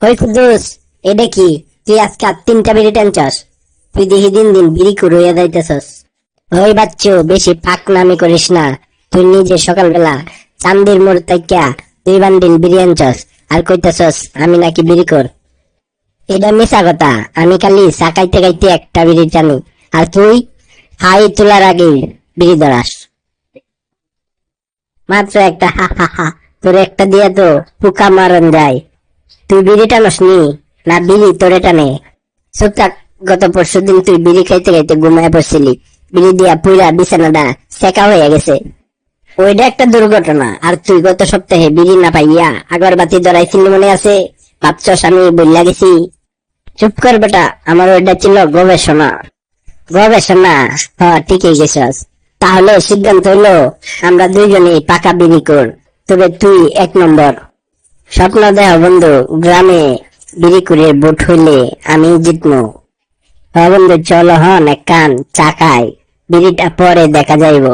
ওই কুদ্দুস, এটা কি? তুই আজকে আর 3টা বিড়ি টানছস? তুই দেখি দিন দিন বিড়ি কুড়াইয়া যাইতেছস। ওই বাচ্চু, বেশি পাকনামি করিস না। তুই নিজে সকালবেলা চান্দির মোড় তাইকা 2 বান্ডিল বিড়ি আনছস, আর কইতেছস আমি নাকি বিড়ি কর। এটা মিছা কথা। আমি খালি চা খাইতে খাইতে একটা বিড়ি টানি, আর তুই হাই তোলার আগে বিড়ি ধরাস। মাত্র একটা, হা হা হা। তোর একটা দিয়া তো পোকা মারন যায়। তুই বিড়ি টানস নি? না বিড়ি তোরে টানে? চুপ থাক। গত পরশুদিন তুই বিড়ি খাইতে খাইতে ঘুমায় পড়ছিলি, বিড়ি দিয়া পুরা বিছানাটা সেকা হয়ে গেছে। ওইটা একটা দুর্ঘটনা। আর তুই গত সপ্তাহে বিড়ি না পাইয়া আগরবাতি ধরাইছিলি, মনে আছে? ভাবছস আমি বললা গেছি? চুপ কর বেটা, আমার ওইটা ছিল গবেষণা। গবেষণা? ঠিকই গেছস। তাহলে সিদ্ধান্ত হইলো আমরা দুইজনেই পাকা বিড়ি কর। তবে তুই 1 নম্বর। স্বপ্ন দেহ বন্ধু, গ্রামে বিড়ি করে ভোট হইলে আমি জিতমু। বন্ধু চলো হন এক কান চা খাই, বিড়িটা পরে দেখা যাইব।